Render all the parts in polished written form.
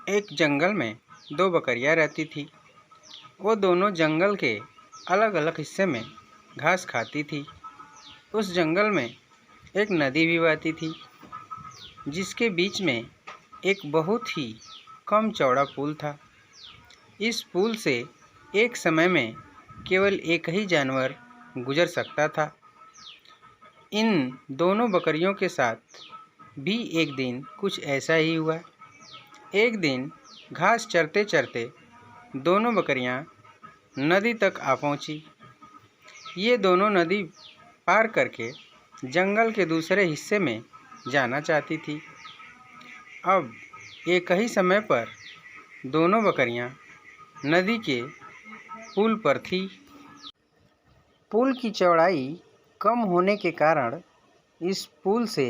एक जंगल में दो बकरियां रहती थी। वो दोनों जंगल के अलग अलग हिस्से में घास खाती थी। उस जंगल में एक नदी भी बहती थी, जिसके बीच में एक बहुत ही कम चौड़ा पुल था। इस पुल से एक समय में केवल एक ही जानवर गुजर सकता था। इन दोनों बकरियों के साथ भी एक दिन कुछ ऐसा ही हुआ। एक दिन घास चरते चरते दोनों बकरियां नदी तक आ पहुंची। ये दोनों नदी पार करके जंगल के दूसरे हिस्से में जाना चाहती थी। अब एक ही समय पर दोनों बकरियां नदी के पुल पर थी। पुल की चौड़ाई कम होने के कारण इस पुल से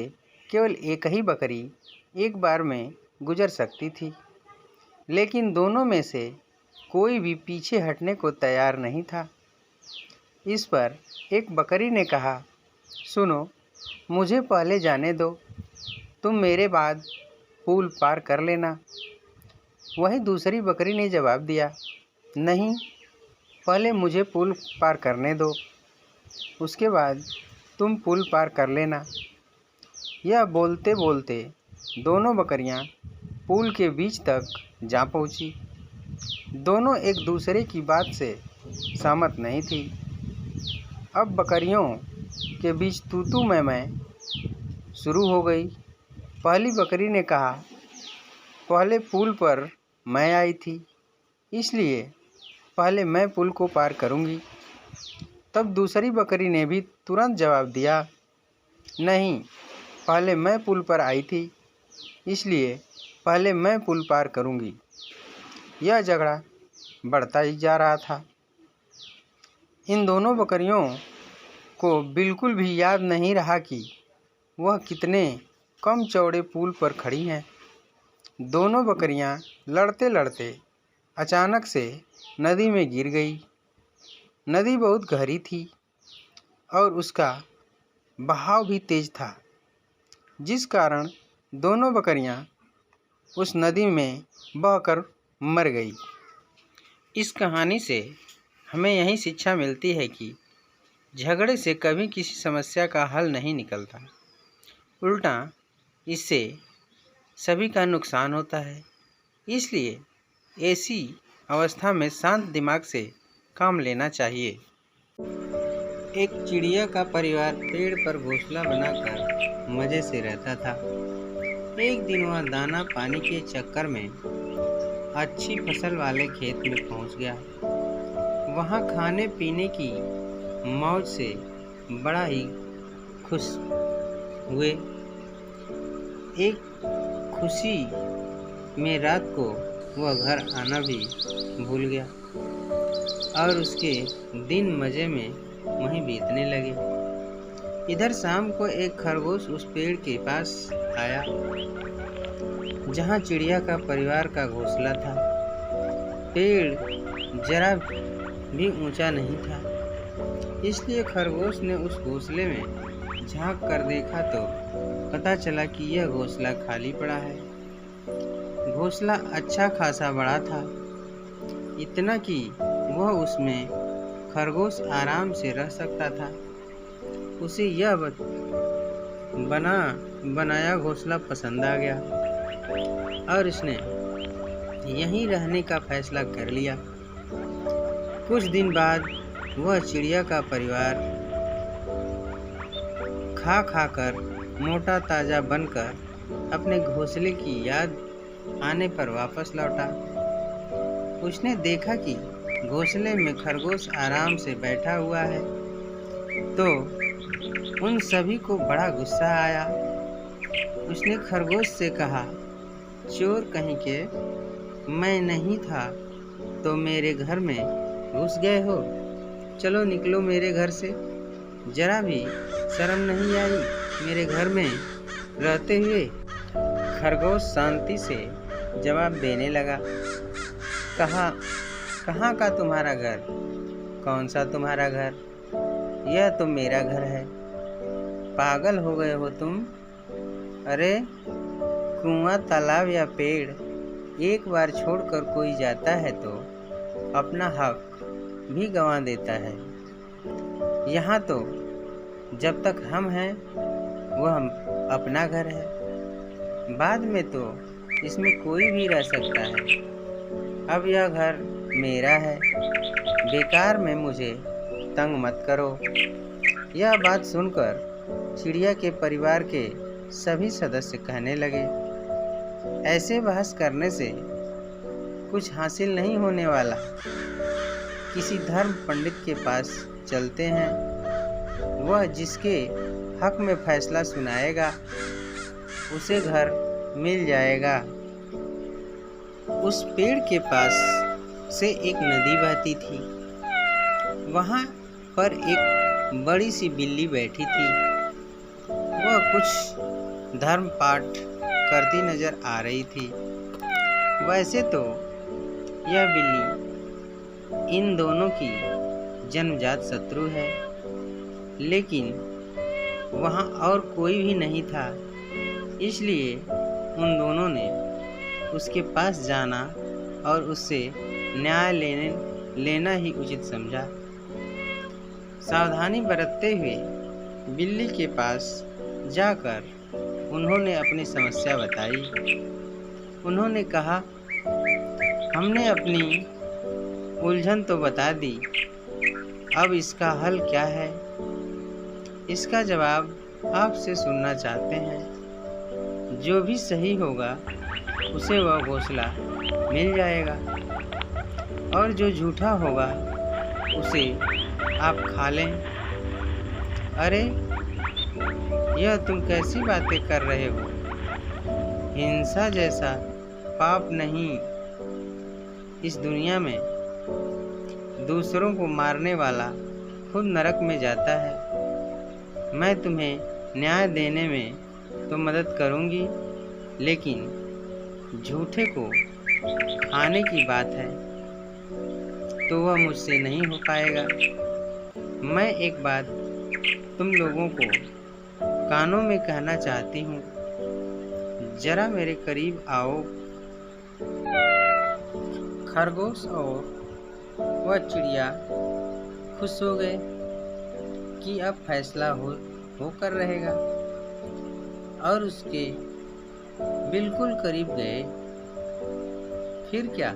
केवल एक ही बकरी एक बार में गुजर सकती थी, लेकिन दोनों में से कोई भी पीछे हटने को तैयार नहीं था। इस पर एक बकरी ने कहा, सुनो, मुझे पहले जाने दो, तुम मेरे बाद पुल पार कर लेना। वहीं दूसरी बकरी ने जवाब दिया, नहीं, पहले मुझे पुल पार करने दो, उसके बाद तुम पुल पार कर लेना। यह बोलते बोलते दोनों बकरियां पुल के बीच तक जा पहुंची। दोनों एक दूसरे की बात से सहमत नहीं थी। अब बकरियों के बीच तू मैं शुरू हो गई। पहली बकरी ने कहा, पहले पुल पर मैं आई थी, इसलिए पहले मैं पुल को पार करूंगी। तब दूसरी बकरी ने भी तुरंत जवाब दिया, नहीं, पहले मैं पुल पर आई थी, इसलिए पहले मैं पुल पार करूंगी। यह झगड़ा बढ़ता ही जा रहा था। इन दोनों बकरियों को बिल्कुल भी याद नहीं रहा कि वह कितने कम चौड़े पुल पर खड़ी हैं। दोनों बकरियां लड़ते लड़ते अचानक से नदी में गिर गई। नदी बहुत गहरी थी और उसका बहाव भी तेज था, जिस कारण दोनों बकरियां उस नदी में बहकर मर गई। इस कहानी से हमें यही शिक्षा मिलती है कि झगड़े से कभी किसी समस्या का हल नहीं निकलता, उल्टा इससे सभी का नुकसान होता है। इसलिए ऐसी अवस्था में शांत दिमाग से काम लेना चाहिए। एक चिड़िया का परिवार पेड़ पर घोंसला बनाकर मज़े से रहता था। एक दिन वह दाना पानी के चक्कर में अच्छी फसल वाले खेत में पहुंच गया। वहां खाने पीने की मौज से बड़ा ही खुश हुए। एक खुशी में रात को वह घर आना भी भूल गया और उसके दिन मज़े में वहीं बीतने लगे। इधर शाम को एक खरगोश उस पेड़ के पास आया जहां चिड़िया का परिवार का घोंसला था। पेड़ जरा भी ऊंचा नहीं था, इसलिए खरगोश ने उस घोंसले में झांक कर देखा तो पता चला कि यह घोंसला खाली पड़ा है। घोंसला अच्छा खासा बड़ा था, इतना कि वह उसमें खरगोश आराम से रह सकता था। उसे यह बनाया घोंसला पसंद आ गया और इसने यहीं रहने का फैसला कर लिया। कुछ दिन बाद वह चिड़िया का परिवार खा खा कर मोटा ताजा बनकर अपने घोंसले की याद आने पर वापस लौटा। उसने देखा कि घोंसले में खरगोश आराम से बैठा हुआ है, तो उन सभी को बड़ा गुस्सा आया। उसने खरगोश से कहा, चोर कहीं के, मैं नहीं था तो मेरे घर में घुस गए हो, चलो निकलो मेरे घर से। जरा भी शर्म नहीं आई मेरे घर में रहते हुए। खरगोश शांति से जवाब देने लगा, कहाँ का तुम्हारा घर? कौन सा तुम्हारा घर? यह तो मेरा घर है। पागल हो गए हो तुम? अरे कुआं, तालाब या पेड़ एक बार छोड़कर कोई जाता है तो अपना हक भी गंवा देता है। यहाँ तो जब तक हम हैं वह हम अपना घर है, बाद में तो इसमें कोई भी रह सकता है। अब यह घर मेरा है, बेकार में मुझे तंग मत करो। यह बात सुनकर चिड़िया के परिवार के सभी सदस्य कहने लगे, ऐसे बहस करने से कुछ हासिल नहीं होने वाला। किसी धर्म पंडित के पास चलते हैं, वह जिसके हक में फैसला सुनाएगा उसे घर मिल जाएगा। उस पेड़ के पास से एक नदी बहती थी। वहाँ पर एक बड़ी सी बिल्ली बैठी थी। वह कुछ धर्म पाठ करती नजर आ रही थी। वैसे तो यह बिल्ली इन दोनों की जन्मजात शत्रु है, लेकिन वहाँ और कोई भी नहीं था, इसलिए उन दोनों ने उसके पास जाना और उससे न्याय लेना ही उचित समझा। सावधानी बरतते हुए बिल्ली के पास जाकर उन्होंने अपनी समस्या बताई। उन्होंने कहा, हमने अपनी उलझन तो बता दी, अब इसका हल क्या है? इसका जवाब आपसे सुनना चाहते हैं। जो भी सही होगा उसे वह घोंसला मिल जाएगा, और जो झूठा होगा उसे आप खा लें। अरे, यह तुम कैसी बातें कर रहे हो? हिंसा जैसा पाप नहीं इस दुनिया में। दूसरों को मारने वाला खुद नरक में जाता है। मैं तुम्हें न्याय देने में तो मदद करूंगी, लेकिन झूठे को खाने की बात है तो वह मुझसे नहीं हो पाएगा। मैं एक बात तुम लोगों को कानों में कहना चाहती हूँ, जरा मेरे करीब आओ। खरगोश और वह चिड़िया खुश हो गए कि अब फैसला होकर रहेगा, और उसके बिल्कुल करीब गए। फिर क्या,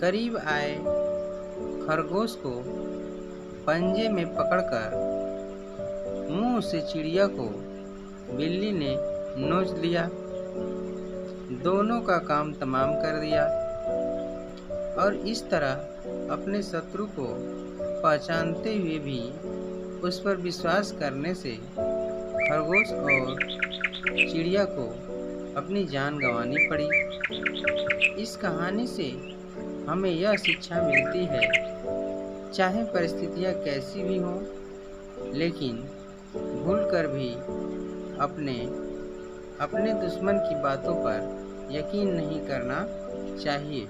करीब आए खरगोश को पंजे में पकड़कर मुंह से चिड़िया को बिल्ली ने नोच लिया। दोनों का काम तमाम कर दिया, और इस तरह अपने शत्रु को पहचानते हुए भी उस पर विश्वास करने से खरगोश और चिड़िया को अपनी जान गंवानी पड़ी। इस कहानी से हमें यह शिक्षा मिलती है, चाहे परिस्थितियाँ कैसी भी हों, लेकिन भूलकर भी अपने दुश्मन की बातों पर यकीन नहीं करना चाहिए।